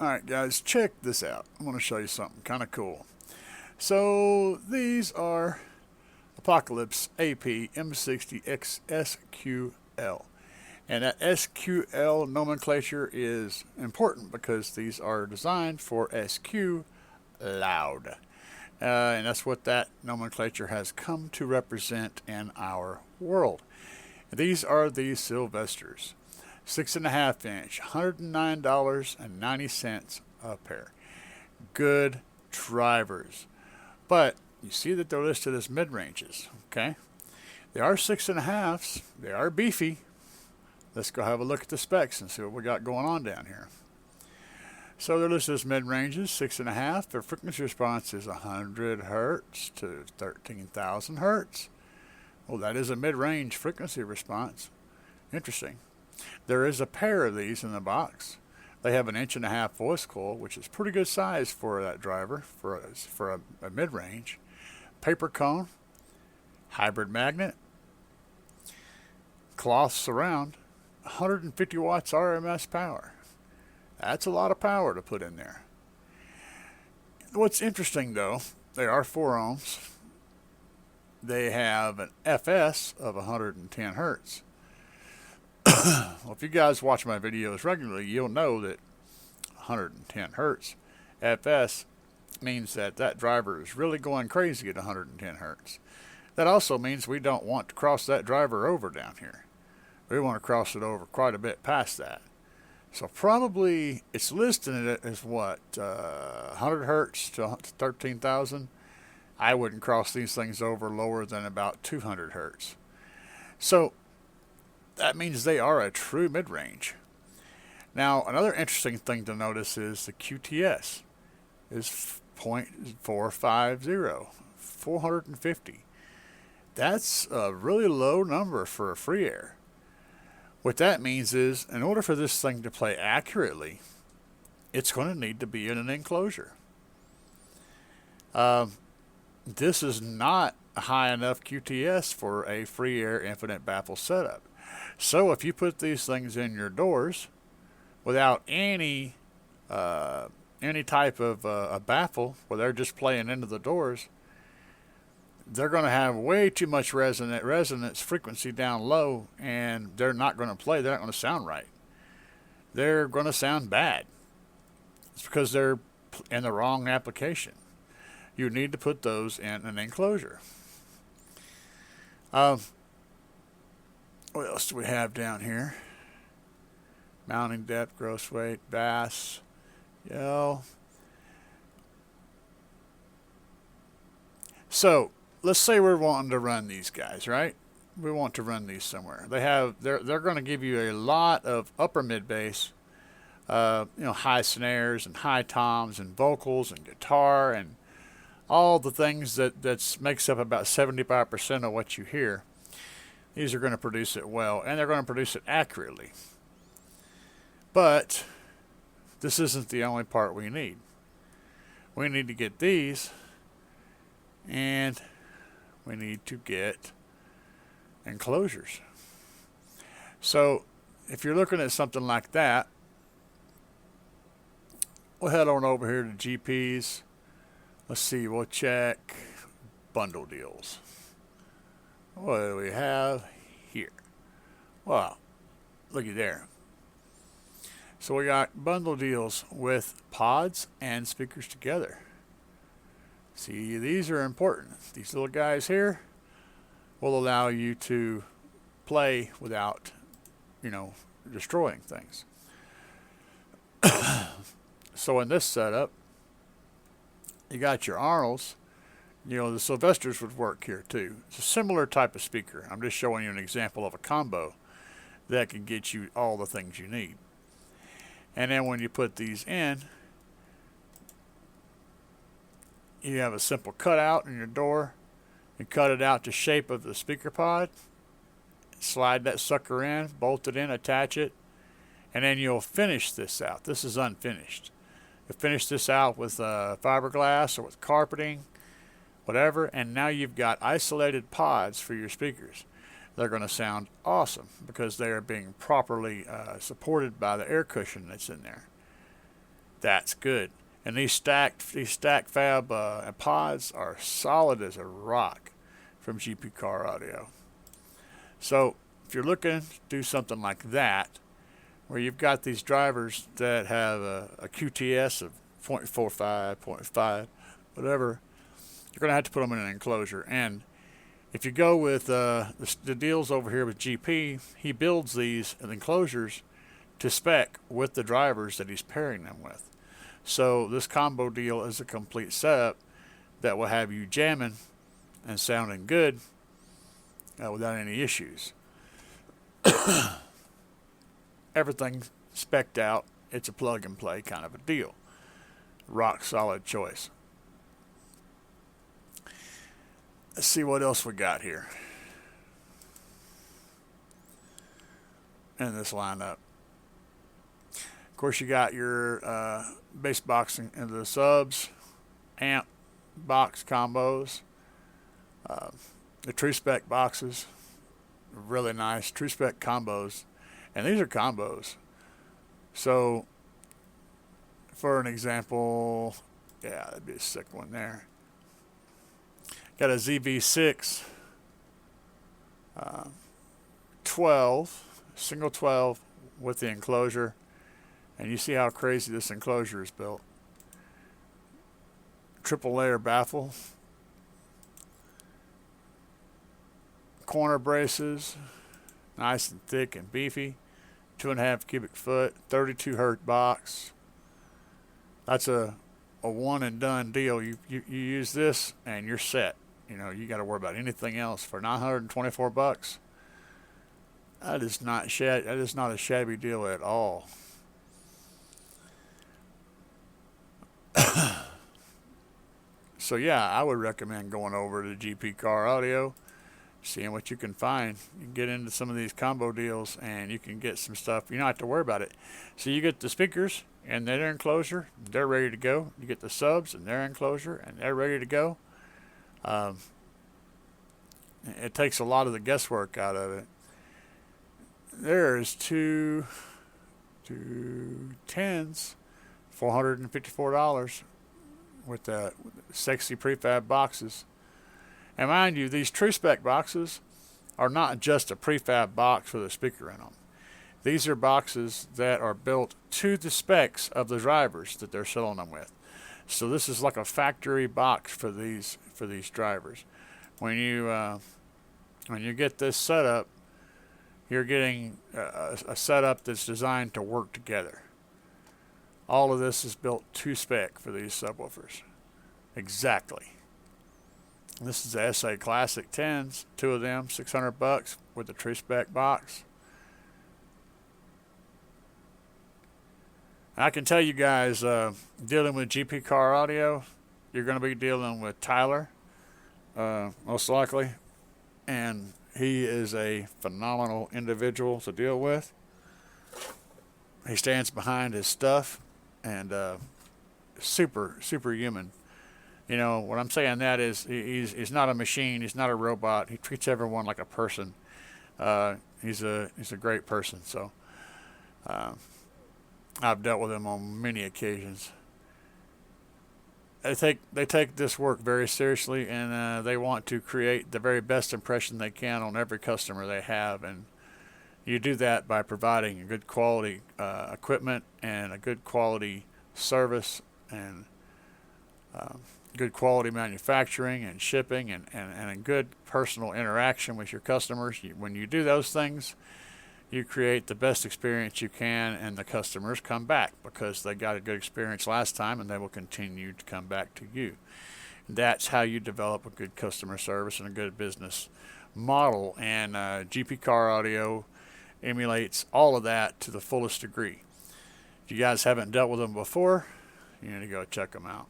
Alright guys, check this out. I want to show you something kind of cool. So these are Apocalypse AP M60X SQL. And that SQL nomenclature is important because these are designed for SQ loud. And that's what that nomenclature has come to represent in our world. These are the Sylvesters. 6.5 inch, $109.90 a pair. Good drivers. But you see that they're listed as mid-ranges, okay? They are 6.5s. They are beefy. Let's go have a look at the specs and see what we got going on down here. So they're listed as mid-ranges, 6.5. Their frequency response is 100 hertz to 13,000 hertz. Well, that is a mid-range frequency response. Interesting. There is a pair of these in the box. They have an 1.5-inch voice coil, which is pretty good size for that driver, for a mid-range. Paper cone, hybrid magnet, cloth surround, 150 watts RMS power. That's a lot of power to put in there. What's interesting though, they are 4 ohms. They have an FS of 110 hertz. Well, if you guys watch my videos regularly, you'll know that 110 hertz FS means that that driver is really going crazy at 110 hertz. That also means we don't want to cross that driver over down here. We want to cross it over quite a bit past that. So probably it's listing it as what, 100 hertz to 13,000. I wouldn't cross these things over lower than about 200 hertz. So that means they are a true mid-range. Now, another interesting thing to notice is the QTS is 0.450, 450. That's a really low number for a free air. What that means is, in order for this thing to play accurately, it's going to need to be in an enclosure. This is not a high enough QTS for a free air infinite baffle setup. So if you put these things in your doors without any type of a baffle where they're just playing into the doors, they're going to have way too much resonance frequency down low, and they're not going to play. They're not going to sound right. They're going to sound bad. It's because they're in the wrong application. You need to put those in an enclosure. What else do we have down here? Mounting depth, gross weight, bass, yell. So let's say we're wanting to run these guys, right? We want to run these somewhere. They're going to give you a lot of upper mid bass, high snares and high toms and vocals and guitar and all the things that makes up about 75% of what you hear. These are going to produce it well, and they're going to produce it accurately. But this isn't the only part we need. We need to get these, and we need to get enclosures. So if you're looking at something like that, we'll head on over here to GPs. Let's see, we'll check bundle deals. What do we have here? Wow, looky there. So we got bundle deals with pods and speakers together. See, these are important. These little guys here will allow you to play without, destroying things. So in this setup, you got your Arnolds. The Sylvesters would work here too. It's a similar type of speaker. I'm just showing you an example of a combo that can get you all the things you need. And then when you put these in, you have a simple cutout in your door. You cut it out to shape of the speaker pod. Slide that sucker in, bolt it in, attach it, and then you'll finish this out. This is unfinished. You'll finish this out with fiberglass or with carpeting, whatever, and now you've got isolated pods for your speakers. They're going to sound awesome because they are being properly supported by the air cushion that's in there. That's good. And these stacked fab pods are solid as a rock from GP Car Audio. So if you're looking to do something like that, where you've got these drivers that have a QTS of 0.45, 0.5, whatever, you're going to have to put them in an enclosure. And if you go with the deals over here with GP, he builds these enclosures to spec with the drivers that he's pairing them with. So this combo deal is a complete setup that will have you jamming and sounding good without any issues. Everything spec'd out. It's a plug and play kind of a deal. Rock solid choice. Let's see what else we got here in this lineup. Of course, you got your bass boxing into the subs, amp box combos, the true spec boxes, really nice true spec combos, and these are combos. So, for an example, yeah, that'd be a sick one there. Got a ZV6 12, single 12 with the enclosure. And you see how crazy this enclosure is built. Triple layer baffle. Corner braces. Nice and thick and beefy. 2.5 cubic foot. 32 hertz box. That's a one and done deal. You use this and you're set. You know, you got to worry about anything else for $924. That is not a shabby deal at all. So yeah, I would recommend going over to GP Car Audio, seeing what you can find. You can get into some of these combo deals and you can get some stuff. You don't have to worry about it. So you get the speakers and their enclosure, they're ready to go. You get the subs and their enclosure and they're ready to go. It takes a lot of the guesswork out of it. There's two 10s, $454 with the sexy prefab boxes. And mind you, these true spec boxes are not just a prefab box with a speaker in them. These are boxes that are built to the specs of the drivers that they're selling them with. So this is like a factory box for these drivers. When you get this setup, you're getting a setup that's designed to work together. All of this is built to spec for these subwoofers. Exactly. This is the SA Classic 10s, two of them, $600 with the true spec box. I can tell you guys, dealing with GP Car Audio, you're going to be dealing with Tyler, most likely, and he is a phenomenal individual to deal with. He stands behind his stuff, and super human. You know, what I'm saying that is he's not a machine, he's not a robot. He treats everyone like a person. He's a great person. So I've dealt with him on many occasions. They take this work very seriously, and they want to create the very best impression they can on every customer they have. And you do that by providing a good quality equipment and a good quality service and good quality manufacturing and shipping and a good personal interaction with your customers. When you do those things, you create the best experience you can, and the customers come back because they got a good experience last time, and they will continue to come back to you. That's how you develop a good customer service and a good business model, and GP Car Audio emulates all of that to the fullest degree. If you guys haven't dealt with them before, you need to go check them out.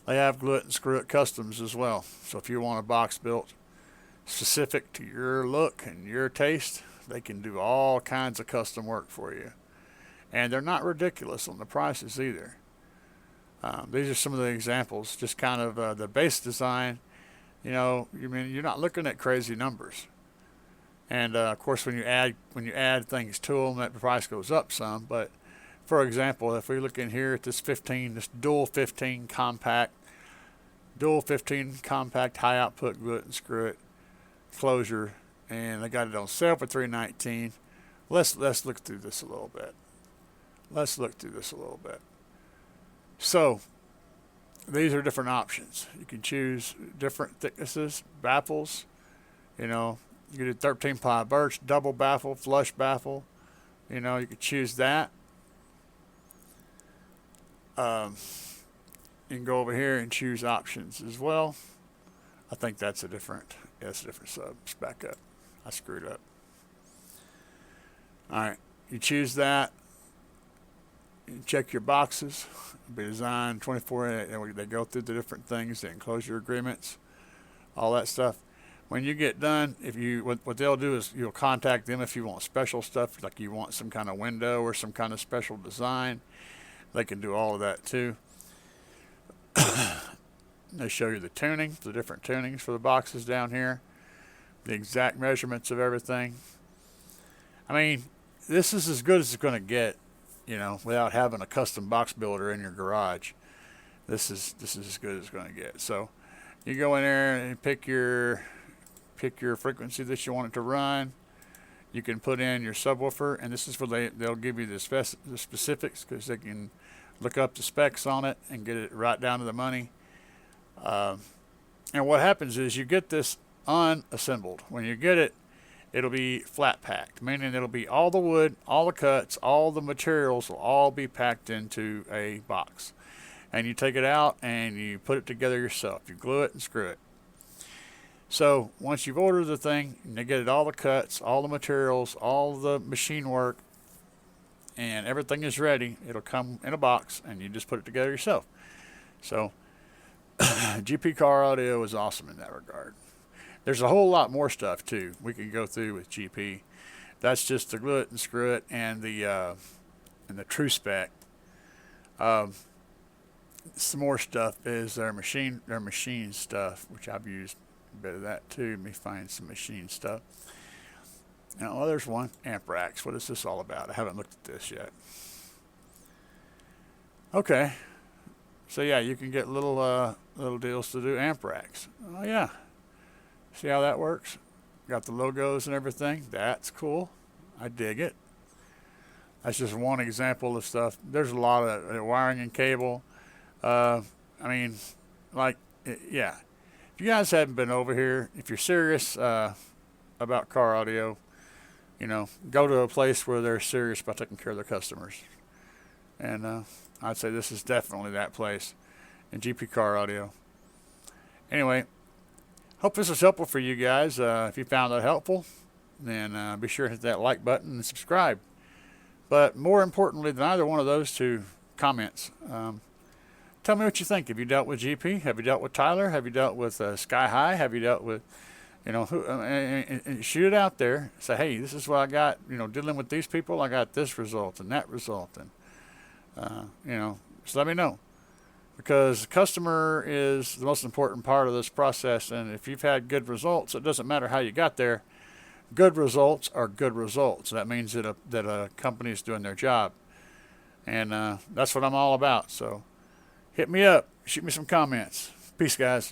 They have glue it and screw it customs as well. So if you want a box built specific to your look and your taste, they can do all kinds of custom work for you. And they're not ridiculous on the prices either. These are some of the examples, just kind of the base design. You know, you're not looking at crazy numbers. And of course, when you add things to them, that price goes up some. But for example, if we look in here at this dual 15 compact high output glue it and screw it closure, and I got it on sale for $319. Let's look through this a little bit. So these are different options. You can choose different thicknesses, baffles. You know, you can do 13 ply birch, double baffle, flush baffle. You know, you could choose that. You can go over here and choose options as well. I think that's a different sub. Let's back up. I screwed up. All right, you choose that. You check your boxes. It'll be designed 24. And they go through the different things, the enclosure agreements, all that stuff. When you get done, what they'll do is you'll contact them if you want special stuff, like you want some kind of window or some kind of special design. They can do all of that too. They show you the tuning, the different tunings for the boxes down here, the exact measurements of everything. I mean, this is as good as it's going to get, you know, without having a custom box builder in your garage. This is as good as it's going to get. So you go in there and pick your frequency that you want it to run. You can put in your subwoofer, and this is where they'll give you the specifics, because they can look up the specs on it and get it right down to the money. And what happens is you get this unassembled. When you get it, it'll be flat packed, meaning it'll be all the wood, all the cuts, all the materials will all be packed into a box. And you take it out and you put it together yourself. You glue it and screw it. So once you've ordered the thing, and they get it all the cuts, all the materials, all the machine work, and everything is ready, it'll come in a box and you just put it together yourself. So GP Car Audio is awesome in that regard. There's a whole lot more stuff too we can go through with GP. That's just the glue it and screw it and the true spec. Some more stuff is their machine stuff, which I've used a bit of that too. Let me find some machine stuff. Now, well, there's one, amp racks. What is this all about? I haven't looked at this yet. Okay, so yeah, you can get little deals to do amp racks. Oh yeah, see how that works? Got the logos and everything. That's cool. I dig it. That's just one example of stuff. There's a lot of wiring and cable. I mean, like, yeah. If you guys haven't been over here, if you're serious about car audio, you know, go to a place where they're serious about taking care of their customers. And I'd say this is definitely that place in GP Car Audio. Anyway, hope this was helpful for you guys. If you found that helpful, then be sure to hit that like button and subscribe. But more importantly than either one of those two, comments. Tell me what you think. Have you dealt with GP? Have you dealt with Tyler? Have you dealt with Sky High? Have you dealt with, you know, and shoot it out there. Say, hey, this is what I got. You know, dealing with these people, I got this result and that result, and you know, just let me know, because the customer is the most important part of this process. And if you've had good results, it doesn't matter how you got there. Good results are good results. That means that a company is doing their job, and that's what I'm all about. So hit me up, shoot me some comments. Peace, guys.